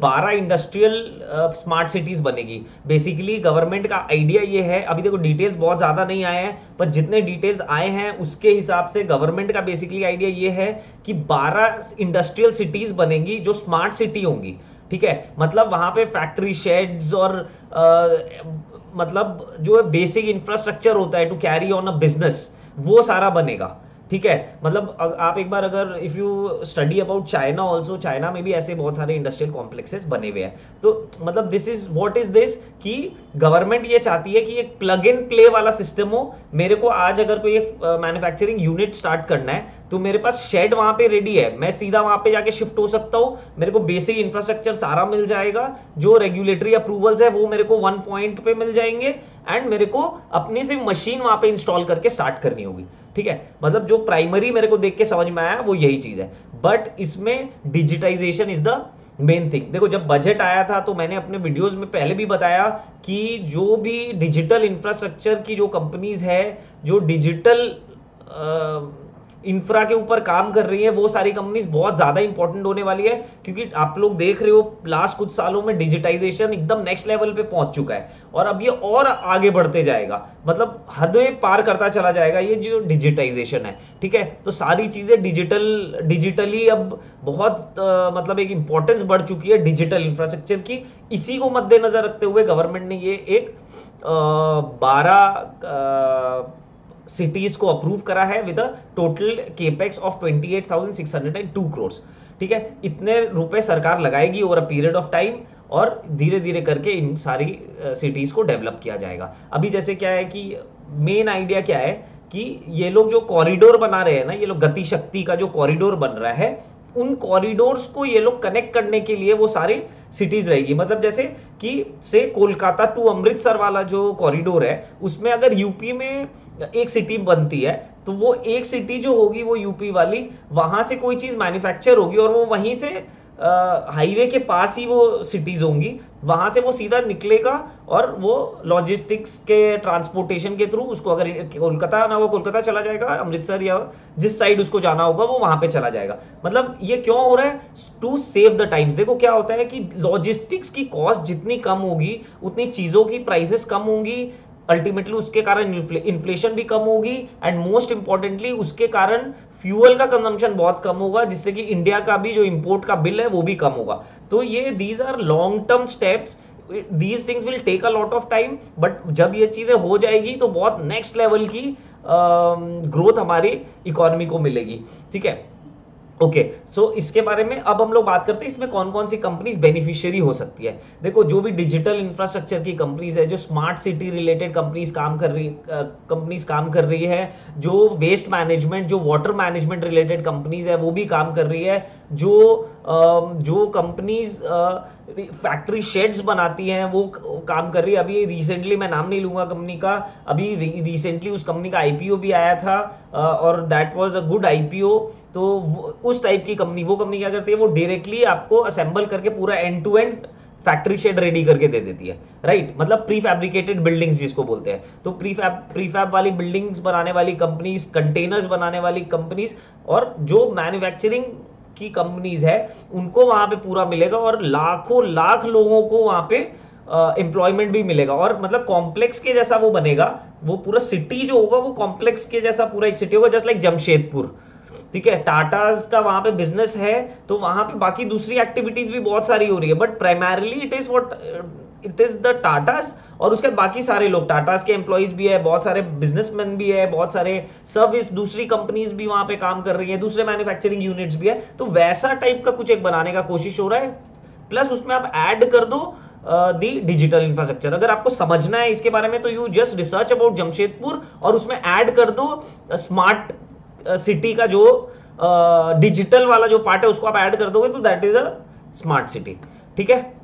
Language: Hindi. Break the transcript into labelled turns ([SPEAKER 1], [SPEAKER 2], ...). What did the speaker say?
[SPEAKER 1] 12 इंडस्ट्रियल स्मार्ट सिटीज बनेगी। बेसिकली गवर्नमेंट का आइडिया ये है, अभी देखो डिटेल्स बहुत ज़्यादा नहीं आए हैं, पर जितने डिटेल्स आए हैं उसके हिसाब से गवर्नमेंट का बेसिकली आइडिया ये है कि 12 इंडस्ट्रियल सिटीज बनेंगी जो स्मार्ट सिटी होंगी। ठीक है, मतलब वहां पे फैक्ट्री शेड्स और मतलब जो बेसिक इंफ्रास्ट्रक्चर होता है to carry on a business, वो सारा बनेगा। ठीक है, मतलब आप एक बार अगर if you study about China also, China में भी ऐसे बहुत सारे इंडस्ट्रियल कॉम्प्लेक्सेस बने हुए हैं। तो मतलब this is what is this कि गवर्नमेंट ये चाहती है कि एक प्लग इन प्ले वाला सिस्टम हो। मेरे को आज अगर कोई एक मैन्युफैक्चरिंग यूनिट स्टार्ट करना है तो मेरे पास शेड वहां पे रेडी है, मैं सीधा वहां पे जाके शिफ्ट हो सकता हूँ, मेरे को बेसिक इंफ्रास्ट्रक्चर सारा मिल जाएगा, जो रेगुलेटरी अप्रूवल्स है वो मेरे को वन पॉइंट पे मिल जाएंगे, एंड मेरे को अपनी सिर्फ मशीन वहां पे इंस्टॉल करके स्टार्ट करनी होगी। ठीक है, मतलब जो प्राइमरी मेरे को देख के समझ में आया वो यही चीज है, बट इसमें digitization is the main thing. देखो जब बजट आया था तो मैंने अपने वीडियोस में पहले भी बताया कि जो भी डिजिटल इंफ्रास्ट्रक्चर की जो कंपनीज है, जो डिजिटल इंफ्रा के ऊपर काम कर रही है, वो सारी कंपनीज बहुत ज्यादा इंपॉर्टेंट होने वाली है, क्योंकि आप लोग देख रहे हो लास्ट कुछ सालों में डिजिटाइजेशन एकदम नेक्स्ट लेवल पे पहुंच चुका है, और अब ये और आगे बढ़ते जाएगा, मतलब हदें पार करता चला जाएगा ये जो डिजिटाइजेशन है। ठीक है, तो सारी चीजें डिजिटली अब बहुत मतलब एक इंपॉर्टेंस बढ़ चुकी है डिजिटल इंफ्रास्ट्रक्चर की। इसी को मद्देनजर रखते हुए गवर्नमेंट ने ये एक 12 सिटीज को अप्रूव करा है with a total capex of 28,602 crore. ठीक है, इतने रुपए सरकार लगाएगी over a period of time, और धीरे धीरे करके इन सारी सिटीज को डेवलप किया जाएगा। अभी जैसे क्या है कि मेन आइडिया क्या है कि ये लोग जो कॉरिडोर बना रहे हैं ना, ये लोग गति शक्ति का जो कॉरिडोर बन रहा है, उन कॉरिडोर्स को ये लोग कनेक्ट करने के लिए वो सारे सिटीज रहेगी। मतलब जैसे कि से कोलकाता टू अमृतसर वाला जो कॉरिडोर है, उसमें अगर यूपी में एक सिटी बनती है तो वो एक सिटी जो होगी वो यूपी वाली, वहां से कोई चीज मैन्युफैक्चर होगी और वो वहीं से हाईवे के पास ही वो सिटीज होंगी, वहां से वो सीधा निकलेगा और वो लॉजिस्टिक्स के ट्रांसपोर्टेशन के थ्रू उसको, अगर कोलकाता ना, वो कोलकाता चला जाएगा, अमृतसर या जिस साइड उसको जाना होगा वो वहां पे चला जाएगा। मतलब ये क्यों हो रहा है? To save the times. देखो क्या होता है कि लॉजिस्टिक्स की कॉस्ट जितनी कम होगी उतनी चीजों की प्राइसेस कम होंगी, अल्टीमेटली उसके कारण इन्फ्लेशन भी कम होगी, एंड मोस्ट इंपॉर्टेंटली उसके कारण फ्यूल का कंजम्पशन बहुत कम होगा, जिससे कि इंडिया का भी जो इंपोर्ट का बिल है वो भी कम होगा। तो ये these are long term steps, these things will take a lot of time, but जब ये चीजें हो जाएगी तो बहुत नेक्स्ट लेवल की ग्रोथ हमारी इकोनॉमी को मिलेगी। ठीक है, ओके, सो इसके बारे में अब हम लोग बात करते हैं इसमें कौन कौन सी कंपनीज बेनिफिशियरी हो सकती है। देखो जो भी डिजिटल इंफ्रास्ट्रक्चर की कंपनीज है, जो स्मार्ट सिटी रिलेटेड कंपनीज काम कर रही है, जो वेस्ट मैनेजमेंट, जो वाटर मैनेजमेंट रिलेटेड कंपनीज है वो भी काम कर रही है, जो कंपनीज फैक्ट्री शेड्स बनाती हैं वो काम कर रही है। अभी रिसेंटली, मैं नाम नहीं लूंगा कंपनी का, अभी रिसेंटली उस कंपनी का आईपीओ भी आया था, और that was a good IPO. तो उस टाइप की कंपनी, वो कंपनी क्या करती है, वो डायरेक्टली आपको असेंबल करके पूरा end to end factory shed ready करके दे देती है, राइट? मतलब प्री फैब्रिकेटेड बिल्डिंग्स जिसको बोलते हैं। तो प्रीफैब वाली बिल्डिंग्स बनाने वाली कंपनीज, कंटेनर्स बनाने वाली कंपनीज, और जो मैन्युफैक्चरिंग की कंपनीज है उनको वहां पे पूरा मिलेगा, और लाखों लाख लोगों को वहां पे एम्प्लॉयमेंट भी मिलेगा। और मतलब कॉम्प्लेक्स के जैसा वो बनेगा, वो पूरा सिटी जो होगा वो कॉम्प्लेक्स के जैसा पूरा एक सिटी होगा, जस्ट लाइक जमशेदपुर। ठीक है, टाटाज का वहां पे बिजनेस है तो वहां पे बाकी दूसरी एक्टिविटीज भी बहुत सारी हो रही है, but primarily it is the Tatas, और उसके बाकी सारे लोग, टाटास के एम्प्लॉइज भी है, बहुत सारे बिजनेसमैन भी है, बहुत सारे सर्विस दूसरी कंपनीज भी वहां पे काम कर रही है, दूसरे मैन्युफैक्चरिंग यूनिट्स भी है। तो वैसा टाइप का कुछ एक बनाने का कोशिश हो रहा है, प्लस उसमें आप ऐड कर दो दी डिजिटल इंफ्रास्ट्रक्चर। अगर आपको समझना है इसके बारे में तो you just research about Jamshedpur, और उसमें ऐड कर दो स्मार्ट सिटी का जो डिजिटल वाला जो पार्ट है उसको आप ऐड कर दोगे तो that is a smart city. ठीक है।